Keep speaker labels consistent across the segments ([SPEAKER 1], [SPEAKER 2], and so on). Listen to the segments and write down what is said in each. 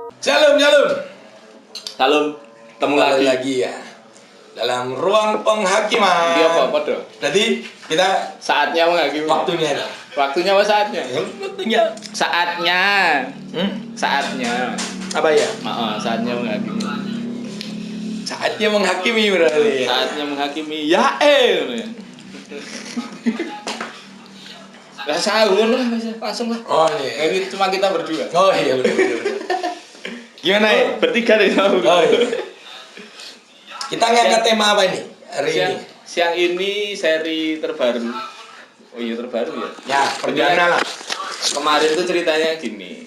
[SPEAKER 1] Shalom, shalom.
[SPEAKER 2] Salam, temu lagi
[SPEAKER 1] ya dalam ruang penghakiman.
[SPEAKER 2] Iya apa dong?
[SPEAKER 1] Jadi kita
[SPEAKER 2] Saatnya menghakimi.
[SPEAKER 1] waktunya dah.
[SPEAKER 2] Waktunya apa saatnya?
[SPEAKER 1] Waktunya.
[SPEAKER 2] Saatnya. Saatnya.
[SPEAKER 1] Apa ya?
[SPEAKER 2] Saatnya menghakimi.
[SPEAKER 1] Saatnya menghakimi berarti.
[SPEAKER 2] Saatnya menghakimi. Ya Lah sahur lah, langsung lah.
[SPEAKER 1] Oh iya.
[SPEAKER 2] Ini cuma kita berdua.
[SPEAKER 1] Oh iya benar. Gimana ya?
[SPEAKER 2] Bertiga deh sahur.
[SPEAKER 1] Oh iya. Kita ngangkat tema apa ini hari ini?
[SPEAKER 2] Siang ini seri terbaru. Oh iya terbaru ya.
[SPEAKER 1] Ya perdana lah.
[SPEAKER 2] Kemarin tuh ceritanya gini.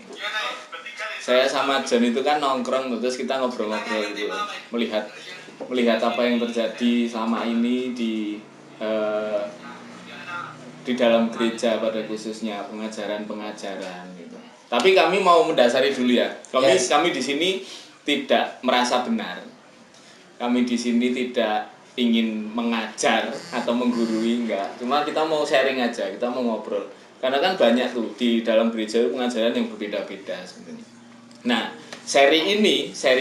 [SPEAKER 2] Saya sama John itu kan nongkrong terus kita ngobrol-ngobrol gitu, melihat apa yang terjadi selama ini di dalam gereja pada khususnya pengajaran gitu. Tapi kami mau mendasari dulu ya. Kami di sini tidak merasa benar. Kami di sini tidak ingin mengajar atau menggurui, enggak. Cuma kita mau sharing aja, kita mau ngobrol. Karena kan banyak tuh di dalam gereja pengajaran yang berbeda-beda sebenarnya. Nah, seri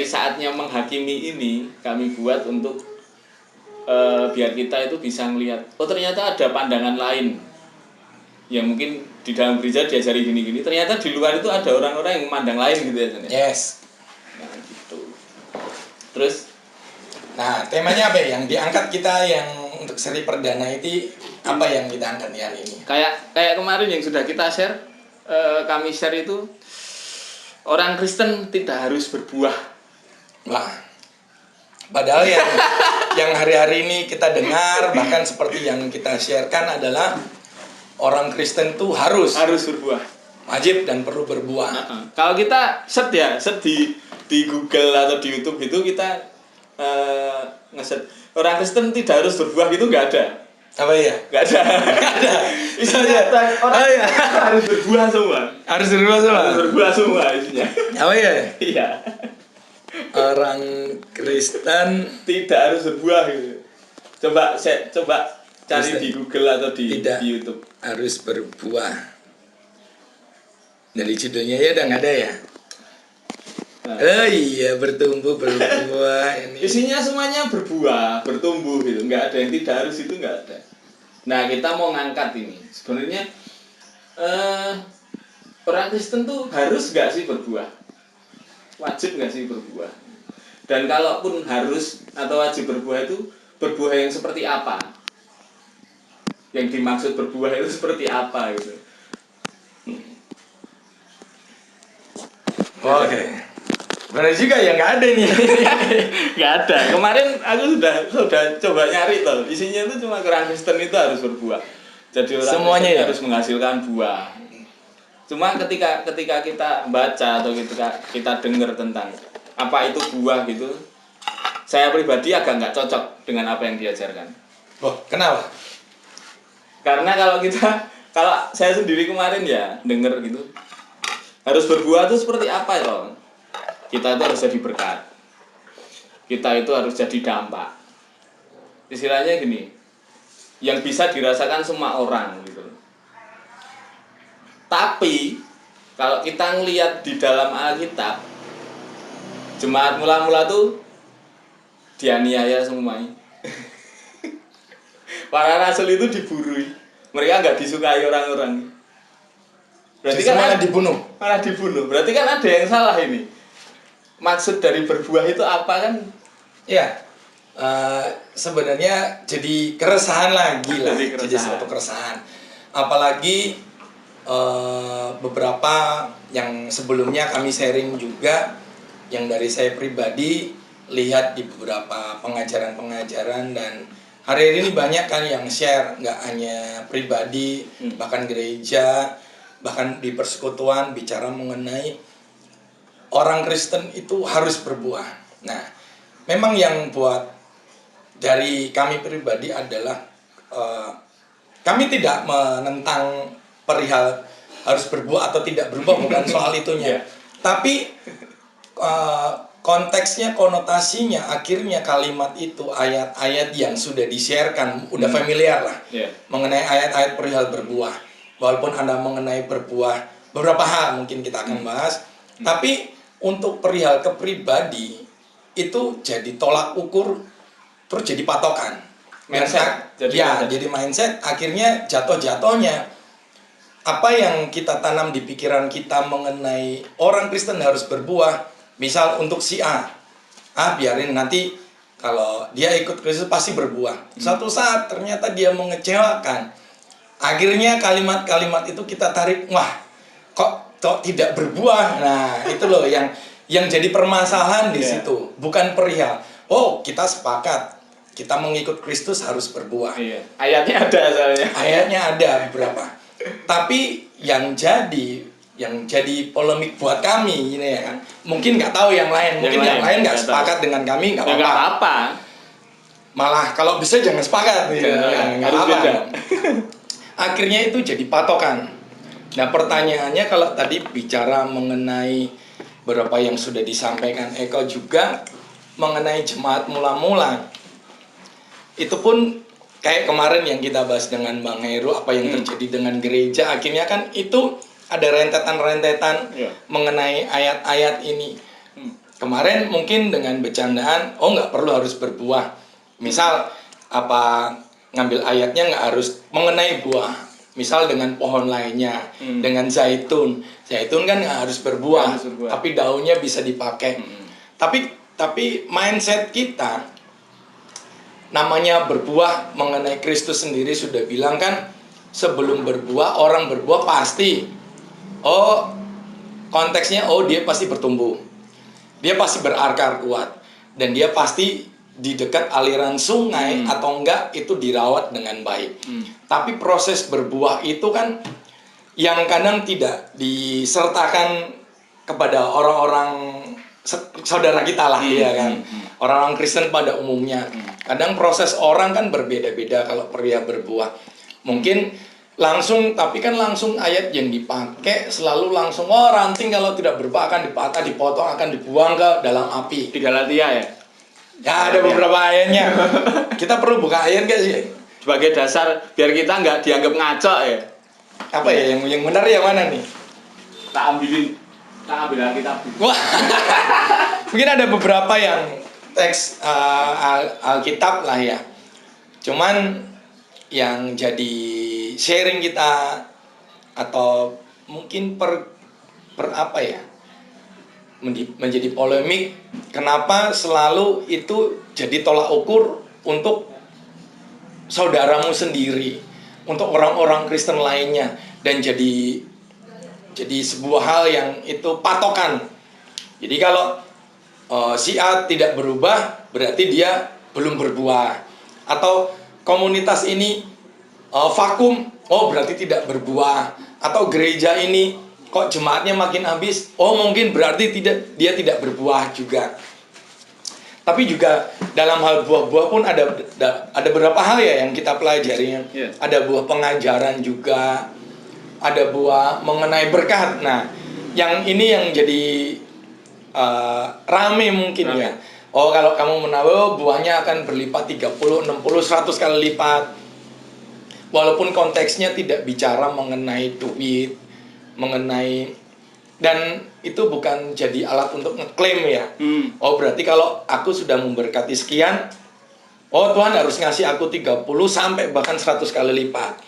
[SPEAKER 2] saatnya menghakimi ini kami buat untuk biar kita itu bisa melihat, oh ternyata ada pandangan lain yang mungkin di dalam gereja diajari gini-gini, ternyata di luar itu ada orang-orang yang memandang lain gitu ya.
[SPEAKER 1] Yes.
[SPEAKER 2] Nah gitu. Terus,
[SPEAKER 1] nah temanya apa ya? Yang diangkat kita yang untuk seri perdana itu apa yang kita angkat hari ini?
[SPEAKER 2] Kayak kemarin yang sudah kita share, kami share itu orang Kristen tidak harus berbuah.
[SPEAKER 1] Wah, padahal yang hari-hari ini kita dengar bahkan seperti yang kita sharekan adalah orang Kristen tuh harus
[SPEAKER 2] berbuah,
[SPEAKER 1] wajib dan perlu berbuah.
[SPEAKER 2] Kalau kita set di Google atau di YouTube itu kita ngeset orang Kristen tidak harus berbuah gitu nggak ada.
[SPEAKER 1] Apa ya?
[SPEAKER 2] Nggak ada. Isinya orang harus berbuah semua.
[SPEAKER 1] Harus berbuah semua.
[SPEAKER 2] Harus berbuah semua isinya.
[SPEAKER 1] Apa ya?
[SPEAKER 2] Iya.
[SPEAKER 1] Orang Kristen
[SPEAKER 2] tidak harus berbuah gitu. Coba cari
[SPEAKER 1] Kristen
[SPEAKER 2] di Google atau di YouTube.
[SPEAKER 1] Harus berbuah. Dari judulnya ya udah nggak ada ya. Oh iya, bertumbuh berbuah ini.
[SPEAKER 2] Isinya semuanya berbuah, bertumbuh gitu. Nggak ada yang tidak harus, itu nggak ada. Nah, kita mau ngangkat ini. Sebenarnya orang Kristen tuh harus nggak sih berbuah? Wajib nggak sih berbuah? Dan kalaupun harus atau wajib berbuah itu berbuah yang seperti apa? Yang dimaksud berbuah itu seperti apa gitu?
[SPEAKER 1] Oke. Benar juga ya, nggak ada nih.
[SPEAKER 2] Nggak ada. Kemarin aku sudah coba nyari tuh. Isinya itu cuma orang Kristen itu harus berbuah. Jadi orang
[SPEAKER 1] semuanya
[SPEAKER 2] Kristen
[SPEAKER 1] ya?
[SPEAKER 2] harus menghasilkan buah. Cuma ketika kita baca atau kita dengar tentang apa itu buah gitu, saya pribadi agak nggak cocok dengan apa yang diajarkan.
[SPEAKER 1] Oh, kenapa?
[SPEAKER 2] Karena kalau saya sendiri kemarin ya dengar gitu, harus berbuah itu seperti apa ya? Kita itu harus jadi berkat. Kita itu harus jadi dampak. Istilahnya gini, yang bisa dirasakan semua orang gitu. Tapi kalau kita ngelihat di dalam Alkitab, jemaat mula-mula tuh dianiaya semuanya. Para rasul itu diburui. Mereka nggak disukai orang-orang. Berarti kan
[SPEAKER 1] malah dibunuh.
[SPEAKER 2] Malah dibunuh. Berarti kan ada yang salah ini. Maksud dari berbuah itu apa kan?
[SPEAKER 1] Ya, sebenarnya jadi keresahan lagi lah. Jadi suatu keresahan. Apalagi beberapa yang sebelumnya kami sharing juga, yang dari saya pribadi lihat di beberapa pengajaran-pengajaran, dan hari ini banyak kan yang share, nggak hanya pribadi, bahkan gereja, bahkan di persekutuan bicara mengenai orang Kristen itu harus berbuah. Nah, memang yang buat dari kami pribadi adalah kami tidak menentang perihal harus berbuah atau tidak berbuah, bukan soal itunya. Tapi konteksnya, konotasinya, akhirnya kalimat itu, ayat-ayat yang sudah di-sharekan, udah familiar lah, mengenai ayat-ayat perihal berbuah. Walaupun Anda mengenai berbuah, beberapa hal mungkin kita akan bahas, tapi untuk perihal kepribadi itu jadi tolak ukur, terus jadi patokan.
[SPEAKER 2] Mindset.
[SPEAKER 1] Jadi mindset. Akhirnya jatuh-jatuhnya apa yang kita tanam di pikiran kita mengenai orang Kristen harus berbuah. Misal untuk si A, biarin nanti kalau dia ikut Kristus pasti berbuah. Suatu saat ternyata dia mengecewakan. Akhirnya kalimat-kalimat itu kita tarik, wah kok tidak berbuah. Nah itu loh yang jadi permasalahan di situ. Bukan perihal, oh kita sepakat, kita mengikut Kristus harus berbuah.
[SPEAKER 2] Ayatnya ada soalnya.
[SPEAKER 1] Ayatnya ada beberapa. Tapi yang jadi polemik buat kami ini ya kan. Mungkin nggak tahu yang lain, mungkin yang lain nggak sepakat dengan kami, nggak apa-apa. Malah kalau bisa jangan sepakat, nggak apa-apa. Akhirnya itu jadi patokan. Nah pertanyaannya kalau tadi bicara mengenai beberapa yang sudah disampaikan Eko juga mengenai jemaat mula-mula, itu pun kayak kemarin yang kita bahas dengan Bang Heru, apa yang terjadi dengan gereja, akhirnya kan itu ada rentetan-rentetan mengenai ayat-ayat ini. Kemarin mungkin dengan bercandaan, oh nggak perlu harus berbuah. Misal apa ngambil ayatnya nggak harus mengenai buah. Misal dengan pohon lainnya, dengan zaitun kan nggak harus berbuah, tapi daunnya bisa dipakai. Tapi mindset kita namanya berbuah, mengenai Kristus sendiri sudah bilang kan, sebelum berbuah orang berbuah pasti, konteksnya dia pasti bertumbuh, dia pasti berakar kuat, dan dia pasti di dekat aliran sungai atau enggak itu dirawat dengan baik. Tapi proses berbuah itu kan yang kadang tidak disertakan kepada orang-orang saudara kita lah, ya kan, orang-orang Kristen pada umumnya. Kadang proses orang kan berbeda-beda kalau pria berbuah. Mungkin langsung, tapi kan langsung ayat yang dipakai selalu langsung, ranting kalau tidak berbuah akan dipatah, dipotong, akan dibuang ke dalam api.
[SPEAKER 2] Di Galatia ya?
[SPEAKER 1] Ya ada beberapa ayatnya. Kita perlu buka ayat gak sih?
[SPEAKER 2] Sebagai dasar biar kita nggak dianggap ngaco ya.
[SPEAKER 1] Apa ya yang benar yang mana nih?
[SPEAKER 2] Tak ambil Alkitab.
[SPEAKER 1] Wah. Mungkin ada beberapa yang teks Alkitab lah ya. Cuman yang jadi sharing kita atau mungkin apa ya? Menjadi polemik, kenapa selalu itu jadi tolak ukur untuk saudaramu sendiri, untuk orang-orang Kristen lainnya, dan jadi sebuah hal yang itu patokan. Jadi kalau si A tidak berubah berarti dia belum berbuah, atau komunitas ini vakum, berarti tidak berbuah, atau gereja ini kok jemaatnya makin habis, mungkin berarti dia tidak berbuah juga. Tapi juga dalam hal buah-buah pun ada beberapa hal ya yang kita pelajari. Ada buah pengajaran juga, ada buah mengenai berkat. Nah, yang ini yang jadi rame mungkin ya. Kalau kamu menaruh buahnya akan berlipat 30, 60, 100 kali lipat. Walaupun konteksnya tidak bicara mengenai duit, mengenai, dan itu bukan jadi alat untuk ngeklaim ya. Berarti kalau aku sudah memberkati sekian, Tuhan harus ngasih aku 30 sampai bahkan 100 kali lipat.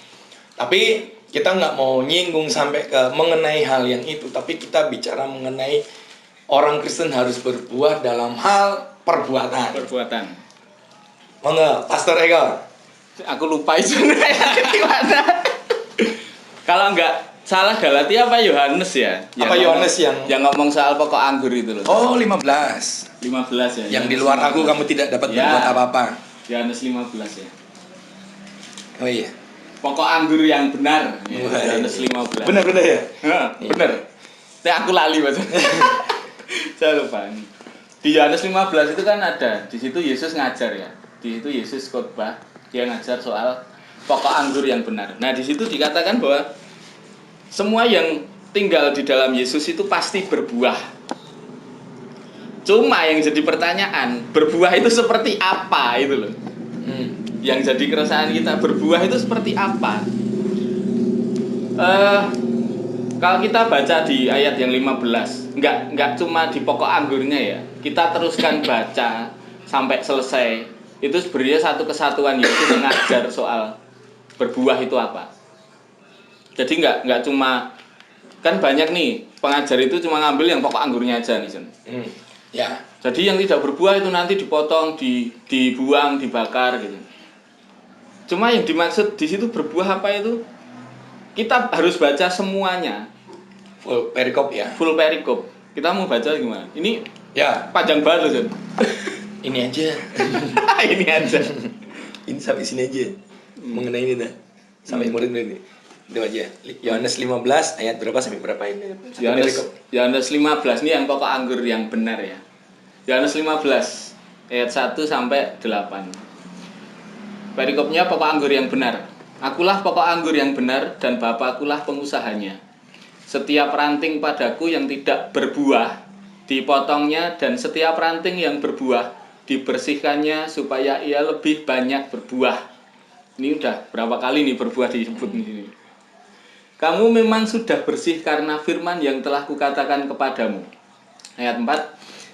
[SPEAKER 1] Tapi kita nggak mau nyinggung sampai ke mengenai hal yang itu, tapi kita bicara mengenai orang Kristen harus berbuah dalam hal perbuatan. Monggo, Pastor Eko.
[SPEAKER 2] Aku lupa itu gimana. Kalau nggak salah Galatia apa Yohanes ya?
[SPEAKER 1] Apa Yohanes
[SPEAKER 2] yang ngomong soal pokok anggur itu loh.
[SPEAKER 1] 15
[SPEAKER 2] ya.
[SPEAKER 1] Yang di luar aku kamu tidak dapat berbuat apa-apa.
[SPEAKER 2] Yohanes 15 ya.
[SPEAKER 1] Oh iya.
[SPEAKER 2] Pokok anggur yang benar. Yohanes 15.
[SPEAKER 1] Benar ya?
[SPEAKER 2] Benar. Tapi aku lali betul. Saya lupa. Di Yohanes 15 itu kan ada, di situ Yesus ngajar ya. Di situ Yesus khotbah, dia ngajar soal pokok anggur yang benar. Nah, di situ dikatakan bahwa semua yang tinggal di dalam Yesus itu pasti berbuah. Cuma yang jadi pertanyaan, berbuah itu seperti apa itu loh. Yang jadi keresahan kita, berbuah itu seperti apa? Kalau kita baca di ayat yang 15, nggak cuma di pokok anggurnya ya. Kita teruskan baca sampai selesai. Itu sebenarnya satu kesatuan, yaitu mengajar soal berbuah itu apa. Jadi nggak cuma, kan banyak nih pengajar itu cuma ngambil yang pokok anggurnya aja nih, Jon.
[SPEAKER 1] Ya.
[SPEAKER 2] Jadi yang tidak berbuah itu nanti dipotong, dibuang, dibakar gitu. Cuma yang dimaksud di situ berbuah apa itu? Kita harus baca semuanya.
[SPEAKER 1] Full perikop ya.
[SPEAKER 2] Full perikop. Kita mau baca gimana? Ini
[SPEAKER 1] Ya,
[SPEAKER 2] panjang banget loh, Jon.
[SPEAKER 1] ini aja.
[SPEAKER 2] Ini aja.
[SPEAKER 1] Ini sampai sini aja. Mengenai ini dah. Sampai murid-murid ini. Itu aja. Yohanes 15 ayat berapa sampai berapa ini?
[SPEAKER 2] Yohanes 15 ini yang pokok anggur yang benar ya. Yohanes 15 ayat 1 sampai 8. Perikopnya pokok anggur yang benar. Akulah pokok anggur yang benar dan Bapakulah pengusahanya. Setiap ranting padaku yang tidak berbuah dipotongnya, dan setiap ranting yang berbuah dibersihkannya supaya ia lebih banyak berbuah. Ini udah berapa kali nih berbuah disebut di sini. Kamu memang sudah bersih karena firman yang telah kukatakan kepadamu. Ayat 4.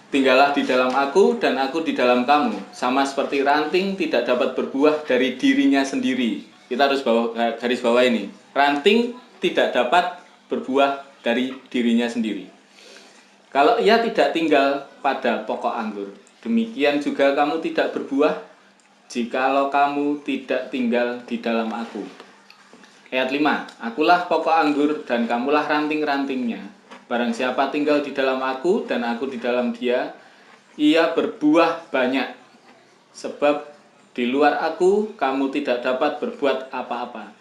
[SPEAKER 2] Tinggallah di dalam aku dan aku di dalam kamu. Sama seperti ranting tidak dapat berbuah dari dirinya sendiri. Kita harus garis bawah ini. Ranting tidak dapat berbuah dari dirinya sendiri kalau ia tidak tinggal pada pokok anggur. Demikian juga kamu tidak berbuah jikalau kamu tidak tinggal di dalam aku. Ayat 5. Akulah pokok anggur dan kamulah ranting-rantingnya. Barang siapa tinggal di dalam aku dan aku di dalam dia, ia berbuah banyak. Sebab di luar aku, kamu tidak dapat berbuat apa-apa.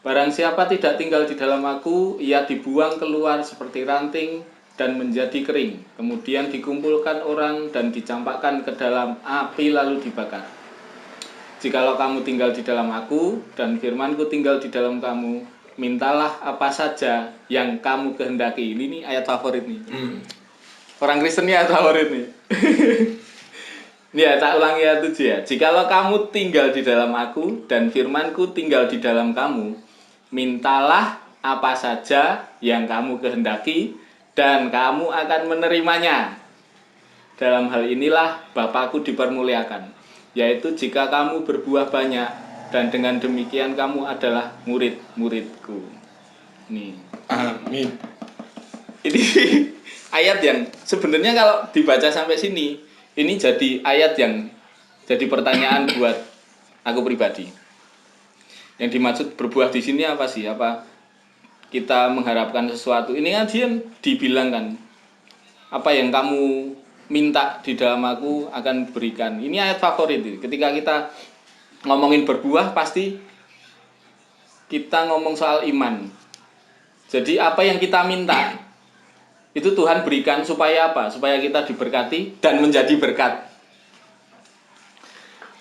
[SPEAKER 2] Barang siapa tidak tinggal di dalam aku, ia dibuang keluar seperti ranting dan menjadi kering. Kemudian dikumpulkan orang dan dicampakkan ke dalam api lalu dibakar. Jikalau kamu tinggal di dalam aku dan firmanku tinggal di dalam kamu, mintalah apa saja yang kamu kehendaki. Ini nih ayat favorit nih. Orang Kristen ini ayat favorit nih. Ya, tak ulangi ayat 7 ya. Jikalau kamu tinggal di dalam aku dan firmanku tinggal di dalam kamu, mintalah apa saja yang kamu kehendaki dan kamu akan menerimanya. Dalam hal inilah Bapakku dipermuliakan, yaitu jika kamu berbuah banyak, dan dengan demikian kamu adalah murid-muridku. Nih.
[SPEAKER 1] Amin.
[SPEAKER 2] Ini ayat yang sebenarnya kalau dibaca sampai sini, ini jadi ayat yang jadi pertanyaan buat aku pribadi. Yang dimaksud berbuah di sini apa sih? Apa kita mengharapkan sesuatu? Ini kan dia dibilang kan, apa yang kamu minta di dalam aku akan berikan. Ini ayat favorit. Ketika kita ngomongin berbuah, pasti kita ngomong soal iman. Jadi apa yang kita minta itu Tuhan berikan supaya apa? Supaya kita diberkati dan menjadi berkat.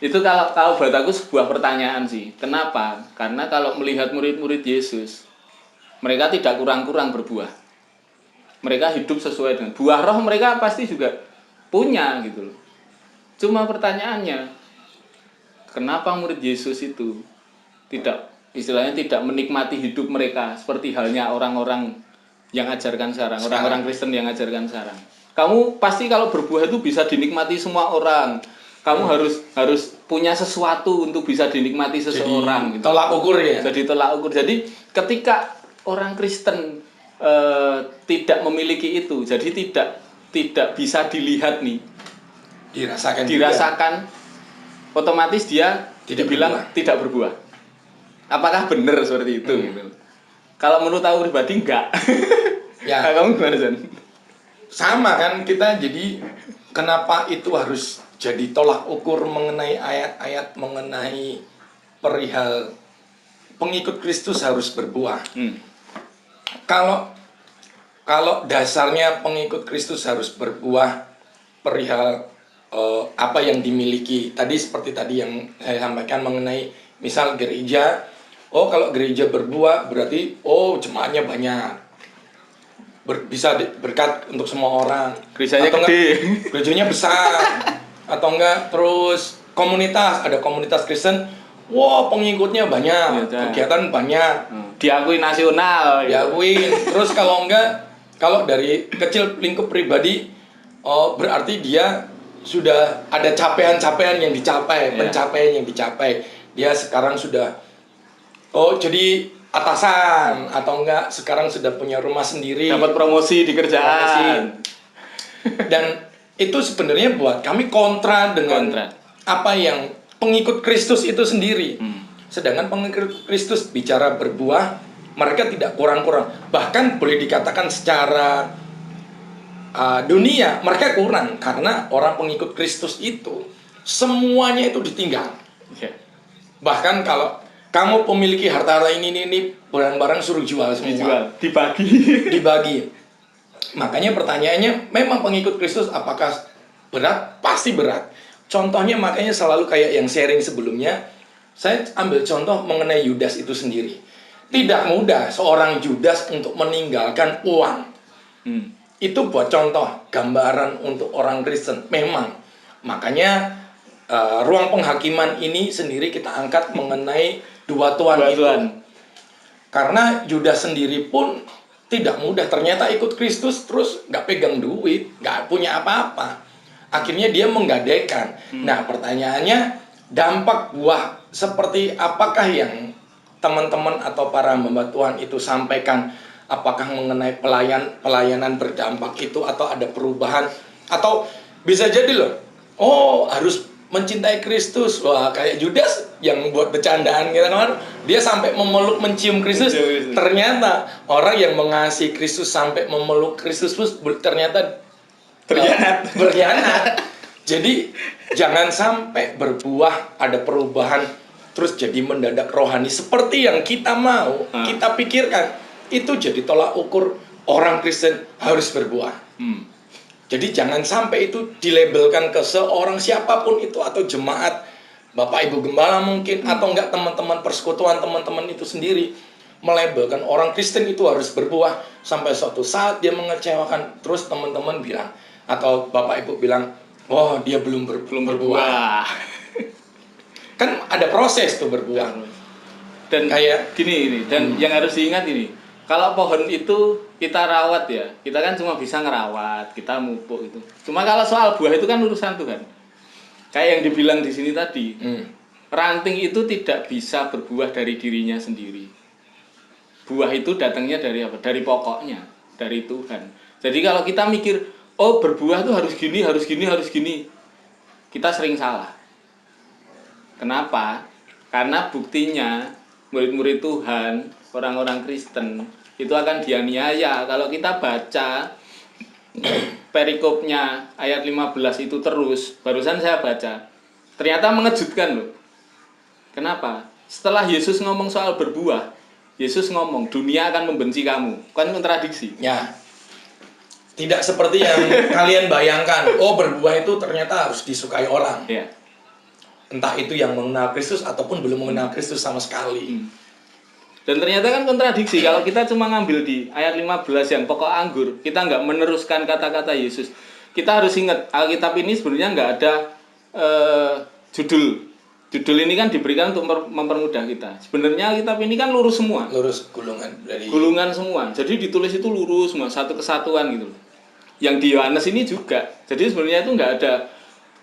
[SPEAKER 2] Itu kalau buat aku sebuah pertanyaan sih. Kenapa? Karena kalau melihat murid-murid Yesus, mereka tidak kurang-kurang berbuah. Mereka hidup sesuai dengan buah roh, mereka pasti juga punya gitu loh. Cuma pertanyaannya, kenapa murid Yesus itu tidak, istilahnya tidak menikmati hidup mereka seperti halnya orang-orang yang ajarkan sekarang, orang-orang Kristen yang ajarkan sekarang. Kamu pasti kalau berbuah itu bisa dinikmati semua orang. Kamu harus punya sesuatu untuk bisa dinikmati seseorang.
[SPEAKER 1] Jadi, tolak ukur ya.
[SPEAKER 2] Jadi tolak ukur. Jadi ketika orang Kristen tidak memiliki itu, jadi tidak bisa dilihat nih. Dirasakan. Otomatis dia dibilang tidak berbuah. Apakah benar seperti itu? Gitu. Kalau menurut aku pribadi enggak.
[SPEAKER 1] Ya.
[SPEAKER 2] Kamu gimana, Jan?
[SPEAKER 1] Sama kan, kita jadi kenapa itu harus jadi tolak ukur mengenai ayat-ayat mengenai perihal pengikut Kristus harus berbuah. Kalau dasarnya pengikut Kristus harus berbuah perihal apa yang dimiliki. Tadi seperti tadi yang saya sampaikan mengenai misal gereja. Oh, kalau gereja berbuah berarti jemaatnya banyak. Bisa berkat untuk semua orang.
[SPEAKER 2] Gerejanya gede.
[SPEAKER 1] Gerejanya besar. Atau enggak terus komunitas, ada komunitas Kristen. Wah, pengikutnya banyak, kegiatan banyak.
[SPEAKER 2] diakui nasional gitu.
[SPEAKER 1] diakuin. Terus kalau enggak, kalau dari kecil lingkup pribadi, oh berarti dia sudah ada capaian-capaian yang dicapai, pencapaian yang dicapai. Dia sekarang sudah, oh jadi atasan, atau enggak sekarang sudah punya rumah sendiri,
[SPEAKER 2] Dapat promosi di kerjaan.
[SPEAKER 1] dan itu sebenarnya buat kami kontra dengan apa yang pengikut Kristus itu sendiri. Sedangkan pengikut Kristus bicara berbuah, mereka tidak kurang-kurang. Bahkan boleh dikatakan secara dunia mereka kurang, karena orang pengikut Kristus itu semuanya itu ditinggal. Bahkan kalau kamu memiliki harta ini barang-barang suruh jual semua.
[SPEAKER 2] Dijual, dibagi.
[SPEAKER 1] Dibagi. Makanya pertanyaannya, memang pengikut Kristus apakah berat? Pasti berat. Contohnya makanya selalu kayak yang sharing sebelumnya, saya ambil contoh mengenai Yudas itu sendiri. Tidak mudah seorang Yudas untuk meninggalkan uang. Itu buat contoh, gambaran untuk orang Kristen. Memang. Makanya ruang penghakiman ini sendiri kita angkat mengenai dua tuan itu. Karena Yudas sendiri pun tidak mudah. Ternyata ikut Kristus terus nggak pegang duit, nggak punya apa-apa. Akhirnya dia menggadaikan. Nah pertanyaannya, dampak buah seperti apakah yang teman-teman atau para hamba Tuhan itu sampaikan? Apakah mengenai pelayanan berdampak itu, atau ada perubahan? Atau bisa jadi loh, oh harus mencintai Kristus. Wah kayak Yudas yang buat bercandaan kita kan, dia sampai memeluk mencium Kristus. Ternyata orang yang mengasihi Kristus sampai memeluk Kristus ternyata berkhianat. Jadi jangan sampai berbuah ada perubahan terus jadi mendadak rohani seperti yang kita mau, kita pikirkan. Itu jadi tolak ukur orang Kristen harus berbuah. Jadi jangan sampai itu dilabelkan ke seorang siapapun itu, atau jemaat, Bapak Ibu Gembala mungkin, atau enggak teman-teman persekutuan teman-teman itu sendiri melabelkan orang Kristen itu harus berbuah, sampai suatu saat dia mengecewakan, terus teman-teman bilang atau Bapak Ibu bilang, oh dia belum berbuah. Kan ada proses tuh berbuah.
[SPEAKER 2] Dan kayak gini dan yang harus diingat ini, kalau pohon itu kita rawat ya, kita kan cuma bisa ngerawat, kita mupuk itu. Cuma kalau soal buah itu kan urusan Tuhan. Kayak yang dibilang di sini tadi, ranting itu tidak bisa berbuah dari dirinya sendiri. Buah itu datangnya dari apa? Dari pokoknya, dari Tuhan. Jadi kalau kita mikir, oh berbuah itu harus gini, harus gini, harus gini, kita sering salah. Kenapa? Karena buktinya murid-murid Tuhan, orang-orang Kristen itu akan dianiaya. Kalau kita baca perikopnya ayat 15 itu terus, barusan saya baca, ternyata mengejutkan loh. Kenapa? Setelah Yesus ngomong soal berbuah, Yesus ngomong dunia akan membenci kamu. Kan kontradiksi.
[SPEAKER 1] Ya. Tidak seperti yang kalian bayangkan. Oh berbuah itu ternyata harus disukai orang.
[SPEAKER 2] Ya.
[SPEAKER 1] Entah itu yang mengenal Kristus ataupun belum mengenal Kristus sama sekali.
[SPEAKER 2] Dan ternyata kan kontradiksi. Kalau kita cuma ngambil di ayat 15 yang pokok anggur, kita nggak meneruskan kata-kata Yesus. Kita harus ingat, Alkitab ini sebenarnya nggak ada judul. Judul ini kan diberikan untuk mempermudah kita. Sebenarnya Alkitab ini kan lurus semua.
[SPEAKER 1] Lurus gulungan dari
[SPEAKER 2] gulungan semua. Jadi ditulis itu lurus semua, satu kesatuan gitu. Yang di Yohanes ini juga. Jadi sebenarnya itu nggak ada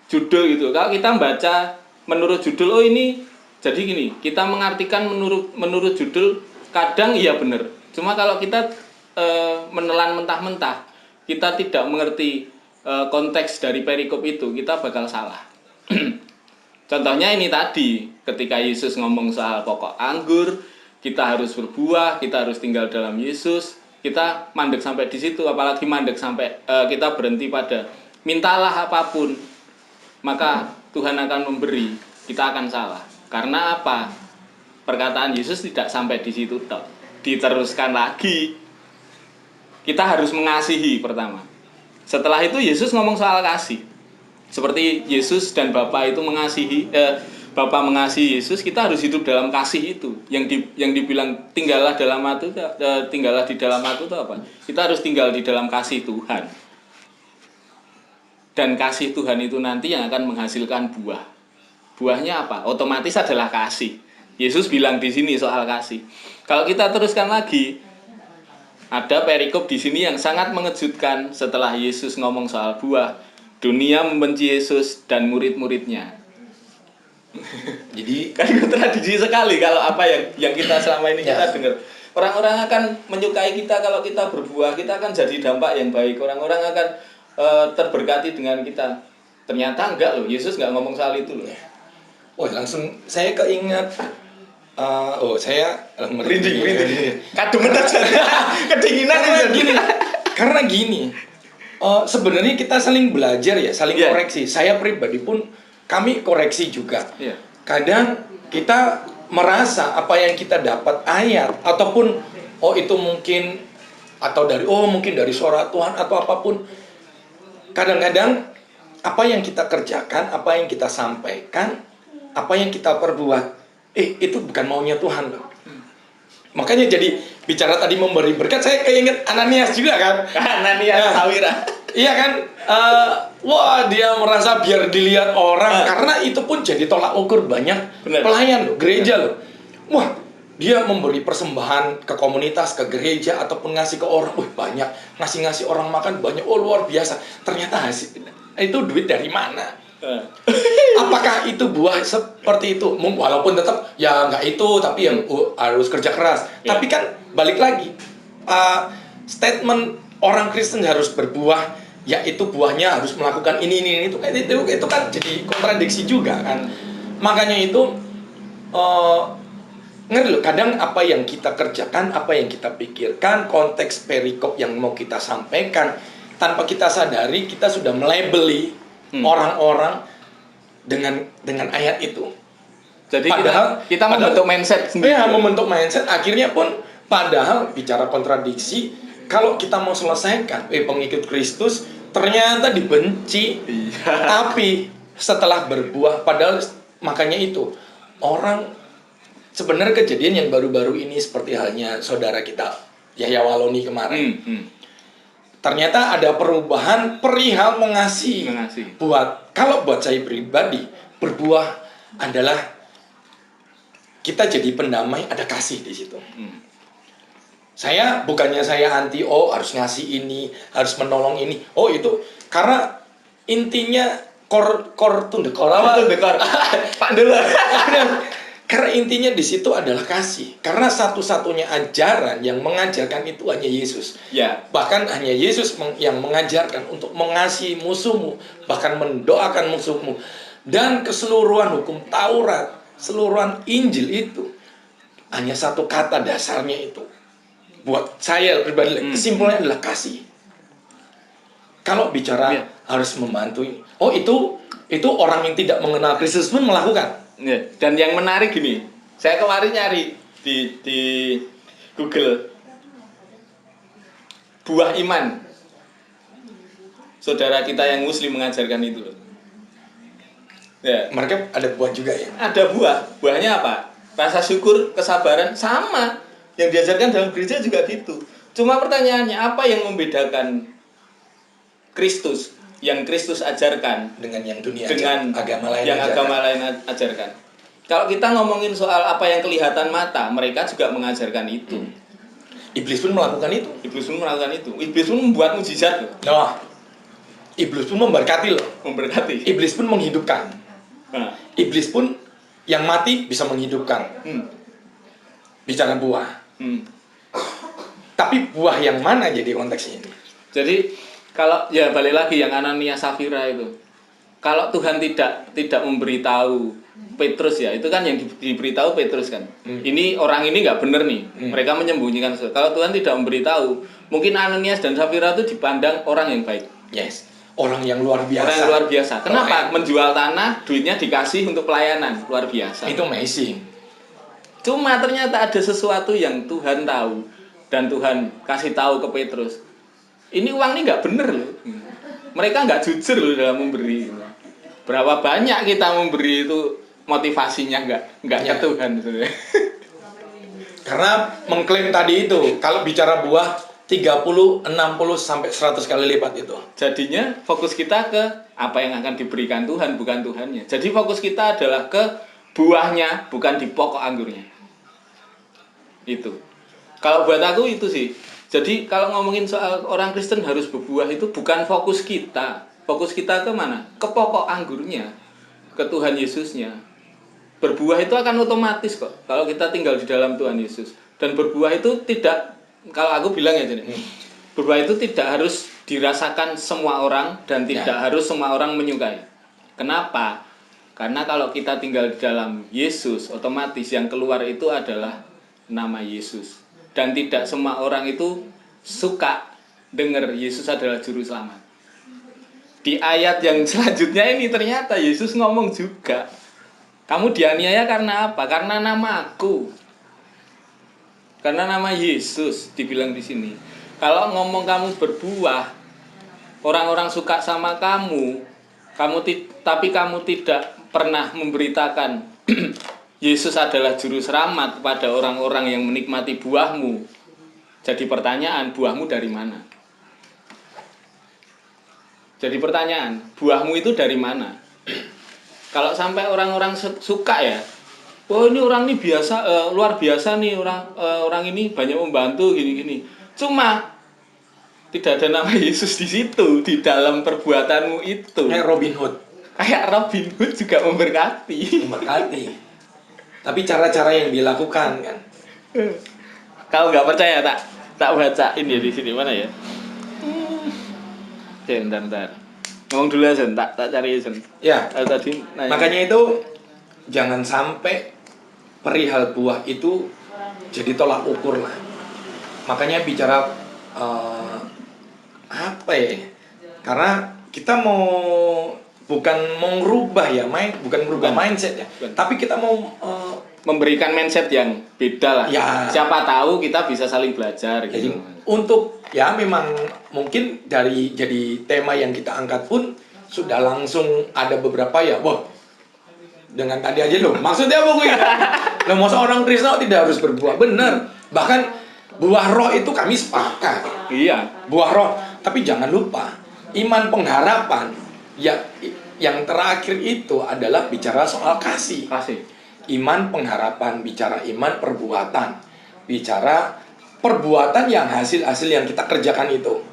[SPEAKER 2] judul gitu. Kalau kita baca menurut judul, oh ini jadi gini, kita mengartikan menurut judul, kadang iya benar. Cuma kalau kita menelan mentah-mentah, kita tidak mengerti konteks dari perikop itu, kita bakal salah. Contohnya ini tadi, ketika Yesus ngomong soal pokok anggur, kita harus berbuah, kita harus tinggal dalam Yesus, kita mandek sampai di situ, apalagi mandek sampai kita berhenti pada mintalah apapun, maka Tuhan akan memberi, kita akan salah. Karena apa? Perkataan Yesus tidak sampai di situ tok. Diteruskan lagi. Kita harus mengasihi pertama. Setelah itu Yesus ngomong soal kasih. Seperti Yesus dan Bapa itu mengasihi, Bapa mengasihi Yesus, kita harus hidup dalam kasih itu. Yang dibilang tinggallah dalam aku, tinggallah di dalam aku itu apa? Kita harus tinggal di dalam kasih Tuhan. Dan kasih Tuhan itu nanti yang akan menghasilkan buah. Buahnya apa? Otomatis adalah kasih. Yesus bilang di sini soal kasih. Kalau kita teruskan lagi, ada perikop di sini yang sangat mengejutkan setelah Yesus ngomong soal buah. Dunia membenci Yesus dan murid-muridnya.
[SPEAKER 1] Jadi
[SPEAKER 2] Kan kontradiksi sekali kalau apa yang kita selama ini kita dengar. Orang-orang akan menyukai kita kalau kita berbuah, kita akan jadi dampak yang baik. Orang-orang akan terberkati dengan kita. Ternyata enggak loh, Yesus enggak ngomong soal itu loh.
[SPEAKER 1] oh langsung saya keingat saya
[SPEAKER 2] Merinding. Kademen aja. Kedinginan
[SPEAKER 1] karena gini. Sebenarnya kita saling belajar ya, saling koreksi. Saya pribadi pun kami koreksi juga.
[SPEAKER 2] Iya.
[SPEAKER 1] Kadang kita merasa apa yang kita dapat ayat ataupun itu mungkin mungkin dari suara Tuhan atau apapun. Kadang-kadang apa yang kita kerjakan, apa yang kita sampaikan, apa yang kita perbuat, itu bukan maunya Tuhan loh. Makanya jadi bicara tadi memberi berkat, saya keinget Ananias juga kan.
[SPEAKER 2] Ananias Safira.
[SPEAKER 1] Iya kan, dia merasa biar dilihat orang, karena itu pun jadi tolak ukur banyak pelayan loh, gereja loh. Wah, dia memberi persembahan ke komunitas, ke gereja, ataupun ngasih ke orang, banyak, ngasih orang makan banyak, luar biasa. Ternyata hasil itu duit dari mana? Apakah itu buah seperti itu? Walaupun tetap ya nggak itu, tapi yang harus kerja keras. Tapi kan balik lagi, statement orang Kristen harus berbuah, yaitu buahnya harus melakukan ini itu kan jadi kontradiksi juga kan. Makanya itu ngerti loh, kadang apa yang kita kerjakan, apa yang kita pikirkan, konteks perikop yang mau kita sampaikan, tanpa kita sadari kita sudah melabeli orang-orang dengan ayat itu.
[SPEAKER 2] Jadi kita membentuk mindset sendiri.
[SPEAKER 1] Ya, membentuk mindset, akhirnya pun padahal bicara kontradiksi, kalau kita mau selesaikan, pengikut Kristus ternyata dibenci. Tapi setelah berbuah, padahal makanya itu orang sebenarnya kejadian yang baru-baru ini seperti halnya saudara kita Yahya Waloni kemarin. Ternyata ada perubahan perihal mengasihi. Kalau buat saya pribadi, berbuah adalah kita jadi pendamai, ada kasih di situ. Bukannya saya anti, harus ngasih ini, harus menolong ini. Itu karena intinya Pak dulu. Karena intinya di situ adalah kasih. Karena satu-satunya ajaran yang mengajarkan itu hanya Yesus.
[SPEAKER 2] Ya.
[SPEAKER 1] Bahkan hanya Yesus yang mengajarkan untuk mengasihi musuhmu, bahkan mendoakan musuhmu. Dan keseluruhan hukum Taurat, seluruhan Injil itu hanya satu kata dasarnya itu. Buat saya pribadi, kesimpulannya adalah kasih. Kalau bicara harus membantu, itu orang yang tidak mengenal Kristus pun melakukan.
[SPEAKER 2] Dan yang menarik gini, saya kemarin nyari di Google buah iman. Saudara kita yang Muslim mengajarkan itu. Ya.
[SPEAKER 1] Mereka ada buah juga ya.
[SPEAKER 2] Ada buah. Buahnya apa? Rasa syukur, kesabaran, sama. Yang diajarkan dalam gereja juga gitu. Cuma pertanyaannya, apa yang membedakan Kristus yang Kristus ajarkan
[SPEAKER 1] dengan yang dunia,
[SPEAKER 2] dengan
[SPEAKER 1] agama lain
[SPEAKER 2] yang agama lain ajarkan? Kalau kita ngomongin soal apa yang kelihatan mata, mereka juga mengajarkan itu.
[SPEAKER 1] Iblis pun melakukan itu.
[SPEAKER 2] Iblis pun membuat mujizat loh.
[SPEAKER 1] Iblis pun memberkati loh. Iblis pun menghidupkan. Iblis pun yang mati bisa menghidupkan. Bicara buah. Tapi buah yang mana jadi konteksnya ini?
[SPEAKER 2] Jadi kalau ya balik lagi yang Ananias Safira itu, kalau Tuhan tidak memberitahu Petrus ya, itu kan yang diberitahu Petrus kan. Ini orang ini nggak benar nih, mereka menyembunyikan sesuatu. Kalau Tuhan tidak memberitahu, mungkin Ananias dan Safira itu dipandang orang yang baik.
[SPEAKER 1] Yes, orang yang luar biasa.
[SPEAKER 2] Kenapa? Menjual tanah, duitnya dikasih untuk pelayanan, luar biasa.
[SPEAKER 1] Itu amazing.
[SPEAKER 2] Cuma ternyata ada sesuatu yang Tuhan tahu dan Tuhan kasih tahu ke Petrus. Ini uang ini nggak bener loh. Mereka nggak jujur loh dalam memberi. Berapa banyak kita memberi itu motivasinya nggak ke Tuhan sebenarnya.
[SPEAKER 1] Karena mengklaim tadi itu, kalau bicara buah 30, 60 sampai 100 kali lipat itu.
[SPEAKER 2] Jadinya fokus kita ke apa yang akan diberikan Tuhan, bukan Tuhannya. Jadi fokus kita adalah ke buahnya, bukan di pokok anggurnya. Itu. Kalau buat aku itu sih. Jadi kalau ngomongin soal orang Kristen harus berbuah itu bukan fokus kita. Fokus kita ke mana? Ke pokok anggurnya, ke Tuhan Yesusnya. Berbuah itu akan otomatis kok kalau kita tinggal di dalam Tuhan Yesus. Dan berbuah itu tidak, kalau aku bilang ya jadi, berbuah itu tidak harus dirasakan semua orang dan tidak harus semua orang menyukai. Kenapa? Karena kalau kita tinggal di dalam Yesus, otomatis yang keluar itu adalah nama Yesus. Dan tidak semua orang itu suka dengar Yesus adalah juru selamat. Di ayat yang selanjutnya ini ternyata Yesus ngomong juga, kamu dianiaya karena apa? Karena nama aku. Karena nama Yesus dibilang di sini. Kalau ngomong kamu berbuah, orang-orang suka sama kamu, tapi kamu tidak pernah memberitakan Yesus adalah juru selamat kepada orang-orang yang menikmati buahmu. Jadi pertanyaan, buahmu dari mana? Jadi pertanyaan, buahmu itu dari mana? Kalau sampai orang-orang suka ya, oh ini orang ini biasa, luar biasa nih, orang ini banyak membantu gini-gini. Cuma tidak ada nama Yesus di situ, di dalam perbuatanmu itu.
[SPEAKER 1] Kayak Robin Hood.
[SPEAKER 2] Kayak Robin Hood juga memberkati.
[SPEAKER 1] Memberkati. Tapi cara-cara yang dilakukan kan.
[SPEAKER 2] Kalau nggak percaya tak bacain ya di sini mana ya? Bentar. Ngomong dulu aja, tak cari aja.
[SPEAKER 1] Ya.
[SPEAKER 2] Tadi nanya.
[SPEAKER 1] Makanya itu jangan sampai perihal buah itu jadi tolak ukur lah. Makanya bicara apa ya? Karena kita bukan mau merubah ya, bukan merubah mindset ya.
[SPEAKER 2] Bukan.
[SPEAKER 1] Tapi kita mau
[SPEAKER 2] memberikan mindset yang beda lah.
[SPEAKER 1] Ya.
[SPEAKER 2] Siapa tahu kita bisa saling belajar
[SPEAKER 1] jadi
[SPEAKER 2] gitu.
[SPEAKER 1] untuk ya memang mungkin jadi tema yang kita angkat pun sudah langsung ada beberapa ya, wah dengan tadi aja loh, maksudnya apa gue ya? Loh masa orang Kristen tidak harus berbuah, bener. Bahkan buah roh itu kami sepakat.
[SPEAKER 2] Iya.
[SPEAKER 1] Buah roh, tapi jangan lupa iman pengharapan ya, yang terakhir itu adalah bicara soal kasih. Iman pengharapan, bicara iman perbuatan, bicara perbuatan yang hasil-hasil yang kita kerjakan itu.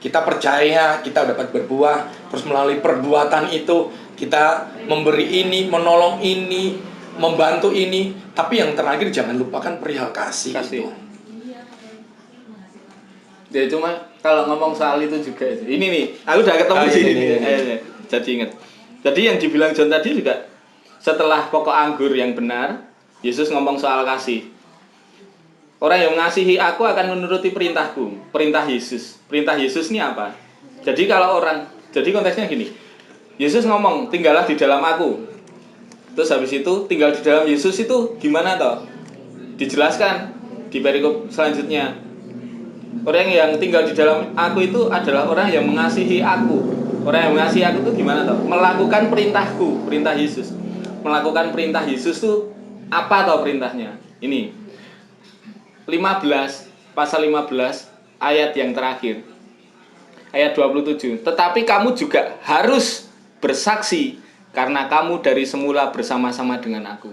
[SPEAKER 1] Kita percaya kita dapat berbuah, terus melalui perbuatan itu kita memberi ini, menolong ini, membantu ini, tapi yang terakhir jangan lupakan perihal kasih. Itu.
[SPEAKER 2] Ya cuma kalau ngomong soal itu juga ini nih, aku udah ketemu di sini. Jadi ingat. Jadi yang dibilang John tadi juga setelah pokok anggur yang benar, Yesus ngomong soal kasih. Orang yang mengasihi aku akan menuruti perintahku. Perintah Yesus. Perintah Yesus ini apa? Jadi jadi konteksnya gini. Yesus ngomong, tinggallah di dalam aku. Terus habis itu tinggal di dalam Yesus itu gimana toh? Dijelaskan di perikop selanjutnya. Orang yang tinggal di dalam aku itu adalah orang yang mengasihi aku. Orang yang mengasihi aku itu gimana toh? Melakukan perintahku, perintah Yesus. Melakukan perintah Yesus tuh apa toh perintahnya? Ini 15, pasal 15 ayat yang terakhir. Ayat 27. Tetapi kamu juga harus bersaksi karena kamu dari semula bersama-sama dengan aku.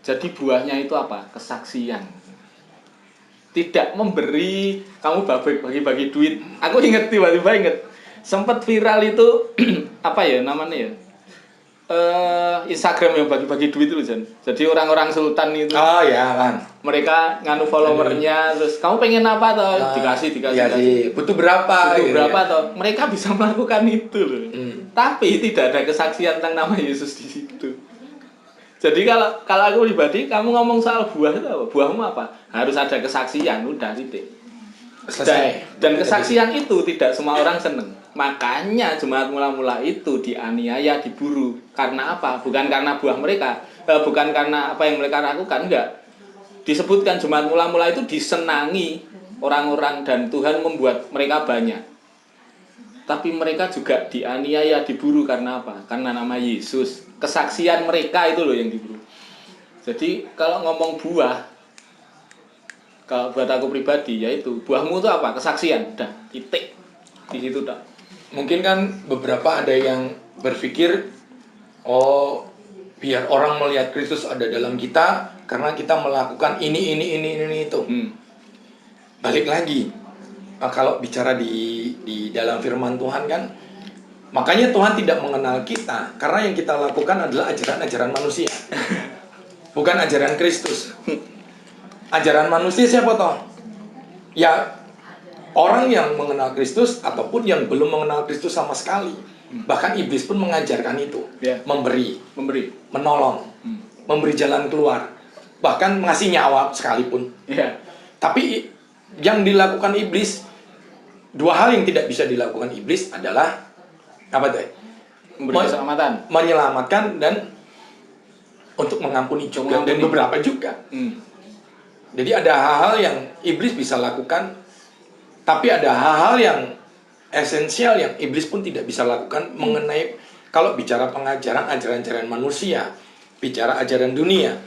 [SPEAKER 2] Jadi buahnya itu apa? Kesaksian. Tidak memberi, kamu bagi-bagi duit. Aku tiba-tiba inget. Sempat viral itu apa ya namanya ya? Instagram yang bagi-bagi duit itu Jan. Jadi orang-orang sultan itu. Oh ya kan. Mereka nganu followernya terus kamu pengen apa toh? Dikasih.
[SPEAKER 1] Butuh berapa?
[SPEAKER 2] Butuh berapa toh? Mereka bisa melakukan itu loh. Tapi tidak ada kesaksian tentang nama Yesus di situ. Jadi kalau aku pribadi, kamu ngomong soal buah itu apa? Buahmu apa? Harus ada kesaksian, udah titik. Dan kesaksian itu tidak semua orang seneng. Makanya jemaat mula-mula itu dianiaya, diburu. Karena apa? Bukan karena buah mereka, bukan karena apa yang mereka lakukan, enggak. Disebutkan jemaat mula-mula itu disenangi orang-orang dan Tuhan membuat mereka banyak. Tapi mereka juga dianiaya, diburu karena apa? Karena nama Yesus. Kesaksian mereka itu loh yang diburu. Jadi kalau ngomong buah, kalau buat aku pribadi yaitu buahmu itu apa? Kesaksian. Udah, titik. Di situ dah.
[SPEAKER 1] Mungkin kan beberapa ada yang berpikir, oh biar orang melihat Kristus ada dalam kita karena kita melakukan ini itu. Balik lagi, kalau bicara di dalam firman Tuhan kan, makanya Tuhan tidak mengenal kita karena yang kita lakukan adalah ajaran-ajaran manusia, bukan ajaran Kristus. Ajaran manusia siapa toh? Ya orang yang mengenal Kristus ataupun yang belum mengenal Kristus sama sekali. Bahkan iblis pun mengajarkan itu, memberi, menolong, memberi jalan keluar, bahkan ngasih nyawa sekalipun. Tapi yang dilakukan iblis, dua hal yang tidak bisa dilakukan iblis adalah apa tuh?
[SPEAKER 2] Memberi keselamatan,
[SPEAKER 1] menyelamatkan, dan untuk mengampuni juga, dan beberapa juga. Jadi ada hal-hal yang iblis bisa lakukan, tapi ada hal-hal yang esensial yang iblis pun tidak bisa lakukan mengenai, kalau bicara pengajaran, ajaran-ajaran manusia, bicara ajaran dunia.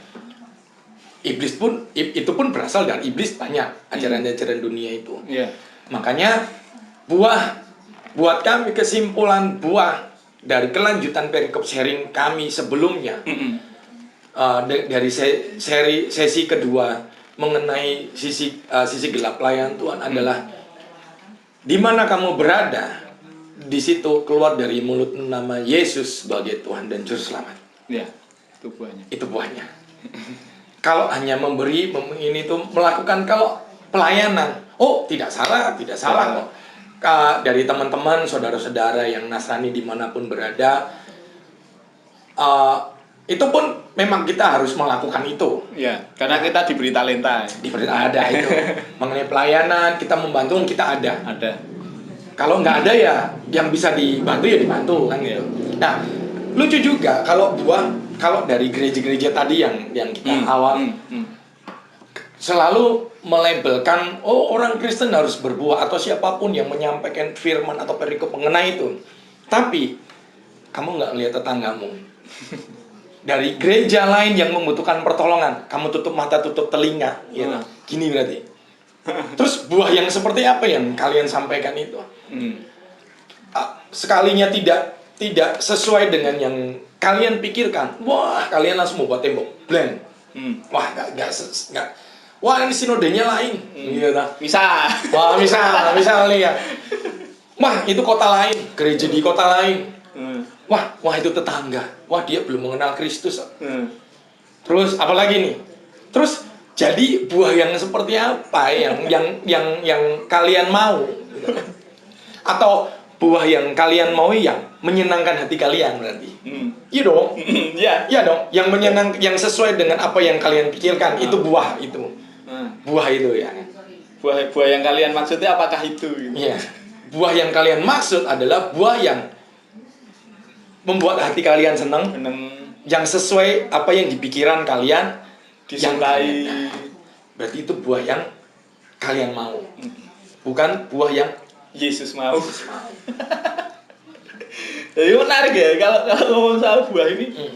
[SPEAKER 1] Iblis pun, itu pun berasal dari iblis, banyak ajaran-ajaran dunia itu. Makanya buat kami kesimpulan dari kelanjutan perikop sharing kami sebelumnya, dari sesi kedua mengenai sisi gelap pelayanan Tuhan adalah di mana kamu berada, di situ keluar dari mulut nama Yesus sebagai Tuhan dan Juru Selamat.
[SPEAKER 2] Itu buahnya.
[SPEAKER 1] Itu buahnya. Kalau hanya memberi, ini tuh melakukan kalau pelayanan, tidak salah kok. Dari teman-teman, saudara-saudara yang Nasrani dimanapun berada, itu pun memang kita harus melakukan itu.
[SPEAKER 2] Karena kita diberi talenta.
[SPEAKER 1] Ada itu. Mengenai pelayanan, kita membantu, kita ada. Kalau nggak ada ya, yang bisa dibantu ya dibantu kan gitu. Nah, lucu juga kalau dari gereja-gereja tadi yang kita awal selalu melabelkan, orang Kristen harus berbuah, atau siapapun yang menyampaikan firman atau perikop mengenai itu. Tapi kamu nggak lihat tetanggamu dari gereja lain yang membutuhkan pertolongan, kamu tutup mata, tutup telinga, gitu. Gini berarti. Terus buah yang seperti apa yang kalian sampaikan itu? Sekalinya tidak sesuai dengan yang kalian pikirkan, wah kalian langsung membuat tembok, blank. Wah nggak. Wah ini sinodenya lain, gitu. Misal nih ya. Wah itu kota lain, gereja di kota lain. Wah itu tetangga. Wah dia belum mengenal Kristus. Terus apalagi nih? Terus jadi buah yang seperti apa yang kalian mau? Atau buah yang kalian mau yang menyenangkan hati kalian berarti? Iya dong. Iya dong. Yang yang sesuai dengan apa yang kalian pikirkan, itu buah itu. Buah itu ya.
[SPEAKER 2] Buah yang kalian maksudnya apakah itu?
[SPEAKER 1] Iya. Buah yang kalian maksud adalah buah yang membuat hati kalian senang, yang sesuai apa yang di pikiran kalian,
[SPEAKER 2] disukai.
[SPEAKER 1] Berarti itu buah yang kalian mau, bukan buah yang
[SPEAKER 2] Yesus mau. Jadi menarik ya kalau ngomong soal buah ini.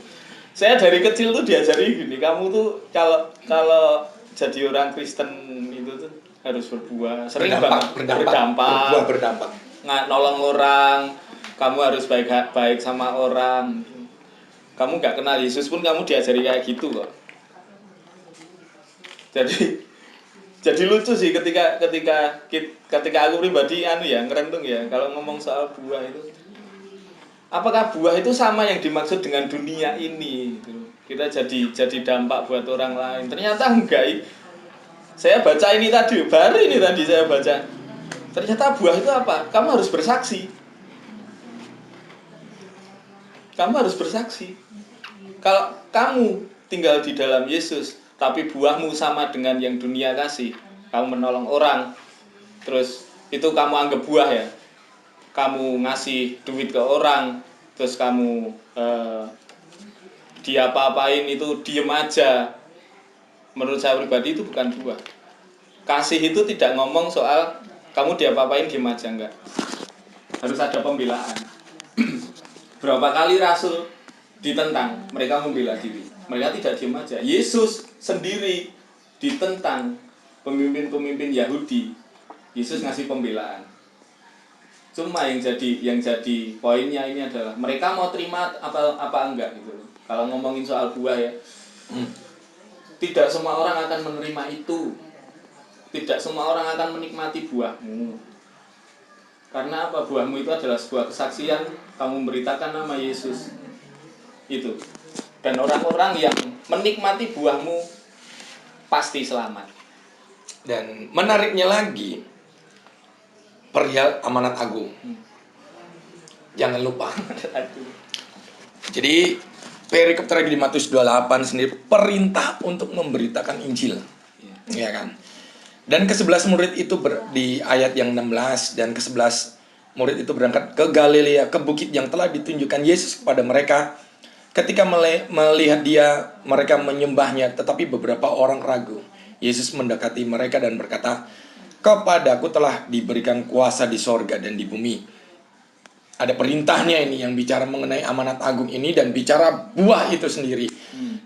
[SPEAKER 2] Saya dari kecil tuh diajari gini, kamu tuh kalau jadi orang Kristen itu tuh harus berbuah, sering berdampak. Nolong orang, kamu harus baik sama orang. Kamu nggak kenal Yesus pun kamu diajari kayak gitu kok. Jadi lucu sih ketika aku pribadi ngerentung ya kalau ngomong soal buah itu. Apakah buah itu sama yang dimaksud dengan dunia ini gitu. Kita jadi dampak buat orang lain. Ternyata enggak. Saya baca ini tadi, baru ini tadi saya baca. Ternyata buah itu apa? Kamu harus bersaksi. Kalau kamu tinggal di dalam Yesus, tapi buahmu sama dengan yang dunia kasih, kamu menolong orang, terus itu kamu anggap buah ya. Kamu ngasih duit ke orang, terus kamu dia apa-apain itu diem aja. Menurut saya pribadi itu bukan buah. Kasih itu tidak ngomong soal kamu dia apa-apain diem aja, enggak. Harus ada pembelaan. Berapa kali rasul ditentang, mereka membela diri. Mereka tidak diem aja. Yesus sendiri ditentang pemimpin-pemimpin Yahudi. Yesus ngasih pembelaan. Cuma yang jadi poinnya ini adalah mereka mau terima apa enggak gitu. Kalau ngomongin soal buah ya, tidak semua orang akan menerima itu. Tidak semua orang akan menikmati buahmu. Karena apa? Buahmu itu adalah sebuah kesaksian, kamu memberitakan nama Yesus. Itu. Dan orang-orang yang menikmati buahmu pasti selamat.
[SPEAKER 1] Dan menariknya lagi, perihal amanat agung. Jangan lupa. Jadi perikop terakhir di Matius 28 sendiri perintah untuk memberitakan Injil. Ya kan? Dan ke-11 murid itu di ayat yang 16 dan ke-11 murid itu berangkat ke Galilea, ke bukit yang telah ditunjukkan Yesus kepada mereka. Ketika melihat dia, mereka menyembahnya, tetapi beberapa orang ragu. Yesus mendekati mereka dan berkata, "Kepadaku telah diberikan kuasa di sorga dan di bumi." Ada perintahnya ini yang bicara mengenai amanat agung ini dan bicara buah itu sendiri.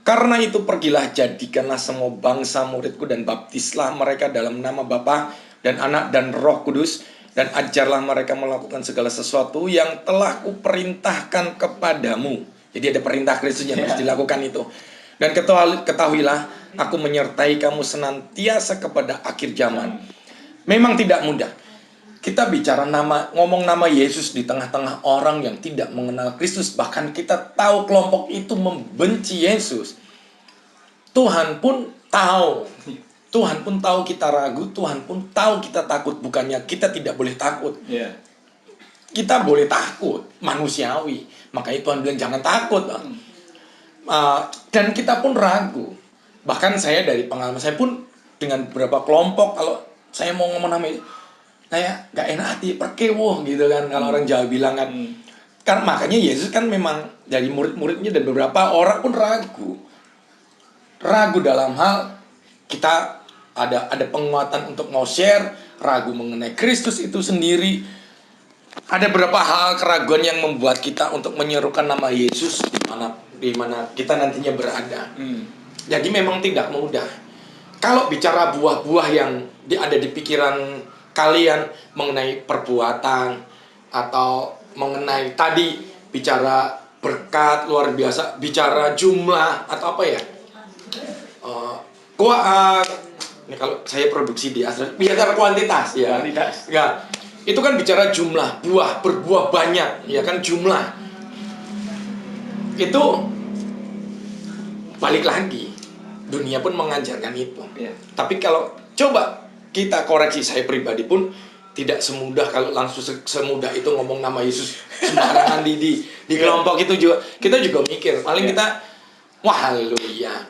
[SPEAKER 1] Karena itu pergilah, jadikanlah semua bangsa muridku dan baptislah mereka dalam nama Bapa dan Anak dan Roh Kudus, dan ajarlah mereka melakukan segala sesuatu yang telah kuperintahkan kepadamu. Jadi ada perintah Kristus yang harus dilakukan itu. Dan ketahuilah, aku menyertai kamu senantiasa kepada akhir zaman. Memang tidak mudah. Kita bicara ngomong nama Yesus di tengah-tengah orang yang tidak mengenal Kristus. Bahkan kita tahu kelompok itu membenci Yesus. Tuhan pun tahu. Tuhan pun tahu kita ragu. Tuhan pun tahu kita takut. Bukannya kita tidak boleh takut. Kita boleh takut. Manusiawi. Makanya Tuhan bilang jangan takut. Dan kita pun ragu. Bahkan saya dari pengalaman saya pun dengan beberapa kelompok, kalau saya mau ngomong nama itu, kayak gak enak hati, perkewuh gitu kan, kalau orang Jawa bilang kan. Kan makanya Yesus kan memang dari murid-muridnya dan beberapa orang pun ragu dalam hal kita ada penguatan untuk mau share, ragu mengenai Kristus itu sendiri. Ada beberapa hal keraguan yang membuat kita untuk menyerukan nama Yesus di mana kita nantinya berada. Jadi memang tidak mudah. Kalau bicara buah-buah yang ada di pikiran kalian mengenai perbuatan atau mengenai tadi bicara berkat luar biasa, bicara jumlah atau apa ya? Ini kalau saya produksi di Astra, bicara kuantitas ya. Ya. Itu kan bicara jumlah buah, berbuah banyak, ya kan, jumlah. Itu balik lagi, dunia pun mengajarkan itu. Tapi kalau coba kita koreksi, saya pribadi pun tidak semudah kalau langsung semudah itu ngomong nama Yesus sembarangan di kelompok itu juga. Kita juga mikir, paling kita wah haleluya.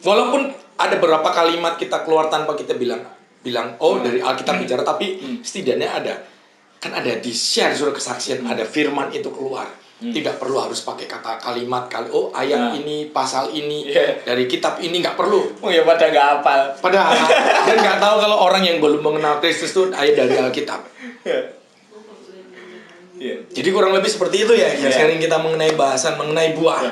[SPEAKER 1] Walaupun ada beberapa kalimat kita keluar tanpa kita bilang dari Alkitab bicara, tapi setidaknya ada di share surat kesaksian, ada firman itu keluar. Tidak perlu harus pakai kata kalimat ayat ini, pasal ini, dari kitab ini, nggak perlu.
[SPEAKER 2] Pada nggak hafal.
[SPEAKER 1] Padahal dan nggak tahu kalau orang yang belum mengenal Kristus itu ayat dari Alkitab. Jadi kurang lebih seperti itu ya. Sharing kita mengenai bahasan mengenai buah.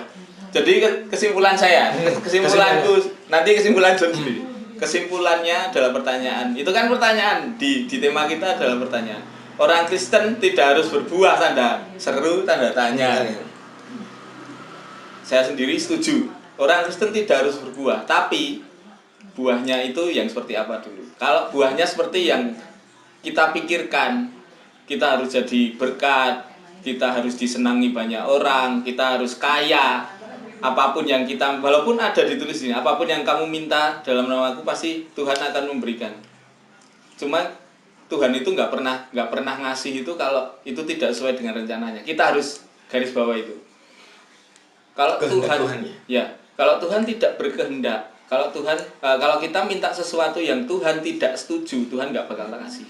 [SPEAKER 2] Jadi kesimpulan saya, kesimpulanku nanti kesimpulan John sendiri. Kesimpulannya adalah pertanyaan. Itu kan pertanyaan di tema kita adalah pertanyaan. Orang Kristen tidak harus berbuah, tanda seru, tanda tanya. Saya sendiri setuju. Orang Kristen tidak harus berbuah, tapi buahnya itu yang seperti apa dulu. Kalau buahnya seperti yang kita pikirkan, kita harus jadi berkat, kita harus disenangi banyak orang, kita harus kaya. Apapun yang kita, walaupun ada ditulis ini, apapun yang kamu minta dalam namaku pasti Tuhan akan memberikan. Cuma Tuhan itu nggak pernah ngasih itu kalau itu tidak sesuai dengan rencananya. Kita harus garis bawah itu. Kalau kalau Tuhan tidak berkehendak, kalau kita minta sesuatu yang Tuhan tidak setuju, Tuhan nggak bakal kasih.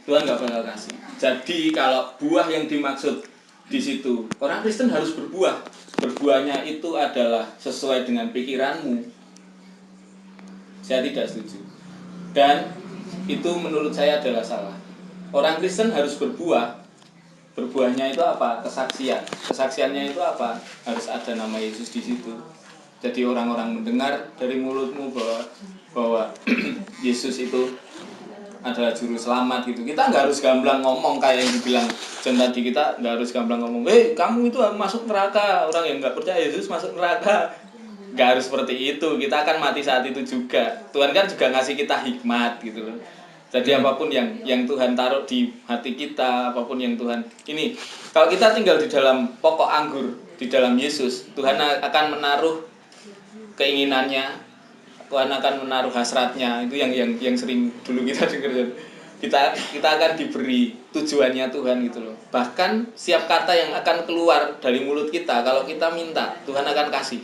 [SPEAKER 2] Tuhan nggak bakal kasih. Jadi kalau buah yang dimaksud di situ, orang Kristen harus berbuah. Berbuahnya itu adalah sesuai dengan pikiranmu. Saya tidak setuju. Dan itu menurut saya adalah salah. Orang Kristen harus berbuah. Berbuahnya itu apa? Kesaksian. Kesaksiannya itu apa? Harus ada nama Yesus di situ. Jadi orang-orang mendengar dari mulutmu bahwa Yesus itu adalah juru selamat gitu. Kita nggak harus gamblang ngomong kayak yang dibilang John tadi kita nggak harus gampang ngomong, kamu itu masuk neraka, orang yang nggak percaya Yesus masuk neraka. Nggak harus seperti itu, kita akan mati saat itu juga. Tuhan kan juga ngasih kita hikmat gitu loh. Jadi apapun yang Tuhan taruh di hati kita, apapun yang Tuhan ini, kalau kita tinggal di dalam pokok anggur, di dalam Yesus, Tuhan akan menaruh keinginannya, Tuhan akan menaruh hasratnya. Itu yang sering dulu kita dengar. Kita akan diberi tujuannya Tuhan gitu loh. Bahkan setiap kata yang akan keluar dari mulut kita, kalau kita minta, Tuhan akan kasih.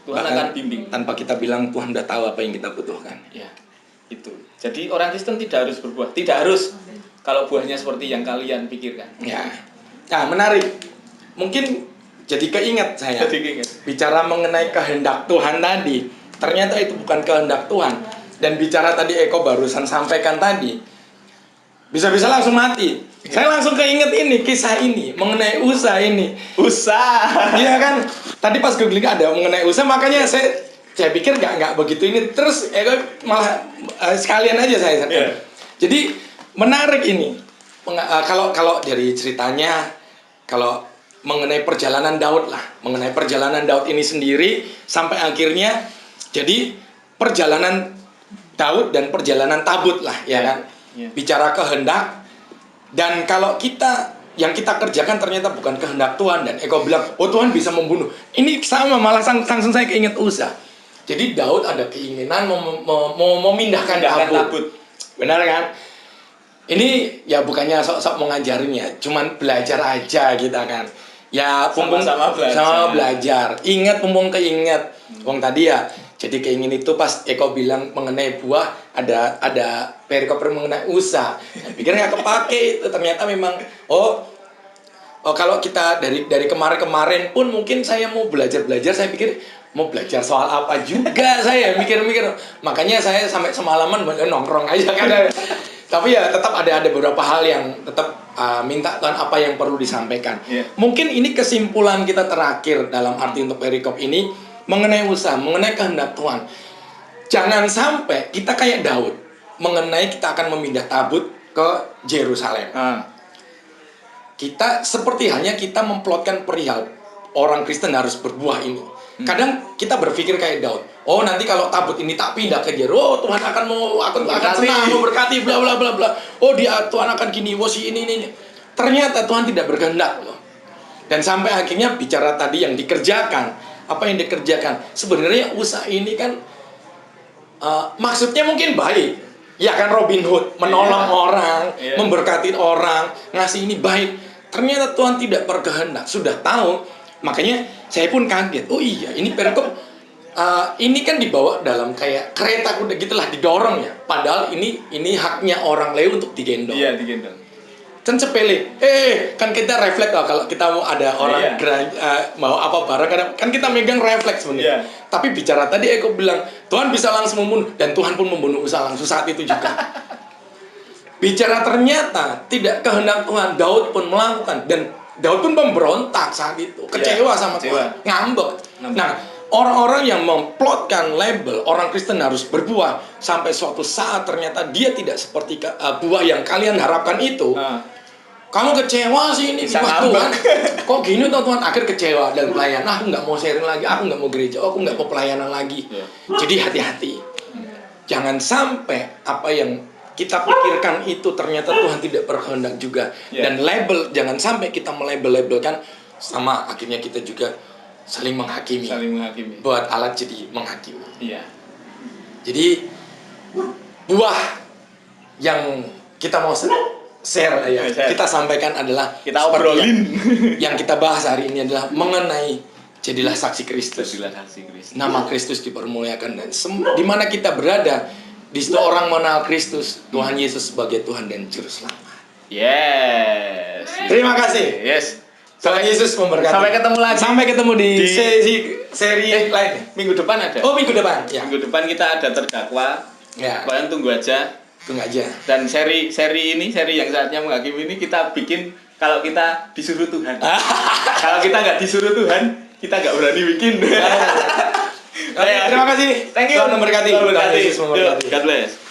[SPEAKER 2] Tuhan
[SPEAKER 1] Bahkan
[SPEAKER 2] akan bimbing
[SPEAKER 1] tanpa kita bilang, Tuhan udah tahu apa yang kita butuhkan.
[SPEAKER 2] ya. Itu. Jadi orang Kristen tidak harus berbuah, tidak harus kalau buahnya seperti yang kalian pikirkan.
[SPEAKER 1] Ya. Nah, menarik. Mungkin jadi keinget saya.
[SPEAKER 2] Jadi keinget.
[SPEAKER 1] Bicara mengenai kehendak Tuhan tadi, ternyata itu bukan kehendak Tuhan. Dan bicara tadi Eko barusan sampaikan tadi, bisa-bisa langsung mati. Saya langsung keinget ini, kisah ini mengenai Usa ini. Iya kan? Tadi pas googling ada mengenai Usa, makanya saya pikir nggak begitu ini. Terus Eko malah sekalian aja saya.
[SPEAKER 2] Yeah.
[SPEAKER 1] Jadi menarik ini. Kalau dari ceritanya, kalau mengenai perjalanan Daud lah, mengenai perjalanan Daud ini sendiri sampai akhirnya jadi perjalanan Daud dan perjalanan Tabut lah, ya kan?
[SPEAKER 2] Yeah.
[SPEAKER 1] Bicara kehendak, dan kalau yang kita kerjakan ternyata bukan kehendak Tuhan, dan Eko bilang, oh Tuhan bisa membunuh. Ini sama, malah langsung saya keinget Usa. Jadi Daud ada keinginan mau memindahkan Tabut. Benar kan? Ini ya bukannya sok-sok mau ngajarinnya, cuman belajar aja kita kan. Ya
[SPEAKER 2] Sama-sama
[SPEAKER 1] belajar. Ingat mumpung keinget. Wong tadi ya. Jadi keinginan itu pas Eko bilang mengenai buah, ada perikop mengenai Usa. Saya pikir nggak kepake itu, ternyata memang oh kalau kita dari kemarin pun mungkin saya mau belajar, saya pikir mau belajar soal apa juga saya mikir-mikir. Makanya saya sampai semalaman nongkrong aja kan. Tapi ya tetap ada beberapa hal yang tetap minta Tuhan apa yang perlu disampaikan.
[SPEAKER 2] Yeah.
[SPEAKER 1] Mungkin ini kesimpulan kita terakhir dalam arti untuk perikop ini. Mengenai usaha, mengenai kehendak Tuhan. Jangan sampai kita kayak Daud mengenai kita akan memindah Tabut ke Yerusalem. Kita seperti halnya kita memplotkan perihal orang Kristen harus berbuah ini. Kadang kita berpikir kayak Daud. Oh nanti kalau Tabut ini tak pindah ke Yerusalem, oh Tuhan akan senang, mau berkati, bla bla bla bla. Oh Tuhan akan gini, wosi ini. Ternyata Tuhan tidak berkehendak loh. Dan sampai akhirnya bicara tadi yang dikerjakan. Apa yang dikerjakan? Sebenarnya usaha ini kan maksudnya mungkin baik. Ya kan Robin Hood, menolong orang, memberkati orang, ngasih ini baik. Ternyata Tuhan tidak berkehendak, sudah tahu. Makanya saya pun kaget. Oh iya, ini perikop ini kan dibawa dalam kayak kereta kuda gitulah, didorong ya. Padahal ini haknya orang Lewi untuk digendong.
[SPEAKER 2] Iya, digendong.
[SPEAKER 1] Kan sepele, kan kita refleks lah kalau kita mau ada orang mau apa barang, kan kita megang refleks sebenarnya. Tapi bicara tadi Eko bilang Tuhan bisa langsung membunuh, dan Tuhan pun membunuh Usa langsung saat itu juga. Bicara ternyata tidak kehendak Tuhan, Daud pun melakukan, dan Daud pun memberontak saat itu, kecewa sama Tuhan, ngambek. Nah, orang-orang yang memplotkan label orang Kristen harus berbuah sampai suatu saat ternyata dia tidak seperti buah yang kalian harapkan itu. Kamu kecewa sih ini buah Tuhan. Kok gini toh Tuhan, akhir kecewa dan pelayanan. Aku nggak mau sharing lagi, aku nggak mau gereja, aku nggak mau pelayanan lagi. Jadi hati-hati. Jangan sampai apa yang kita pikirkan itu ternyata Tuhan tidak berkehendak juga. Dan label, jangan sampai kita melabel-labelkan, sama akhirnya kita juga saling menghakimi. Buat alat jadi menghakimi. Jadi buah yang kita mau share ya, kita sampaikan adalah
[SPEAKER 2] kita obrolin.
[SPEAKER 1] Yang kita bahas hari ini adalah mengenai jadilah saksi Kristus. Nama Kristus dipermuliakan, dan di mana kita berada di situ orang mengenal Kristus, Tuhan Yesus sebagai Tuhan dan Juru Selamat.
[SPEAKER 2] Yes.
[SPEAKER 1] Terima kasih.
[SPEAKER 2] Yes.
[SPEAKER 1] Tuhan Yesus memberkati.
[SPEAKER 2] Sampai ketemu lagi.
[SPEAKER 1] Sampai ketemu di seri lain.
[SPEAKER 2] Minggu depan ada.
[SPEAKER 1] Oh, minggu depan. Ya.
[SPEAKER 2] Minggu depan kita ada terdakwa.
[SPEAKER 1] Ya.
[SPEAKER 2] Kalian tunggu aja.
[SPEAKER 1] Tunggu aja.
[SPEAKER 2] Dan seri yang saatnya menghakimi ini kita bikin kalau kita disuruh Tuhan. Kalau kita nggak disuruh Tuhan, kita nggak berani bikin.
[SPEAKER 1] Terima kasih.
[SPEAKER 2] Thank you.
[SPEAKER 1] Tuhan memberkati.
[SPEAKER 2] God bless.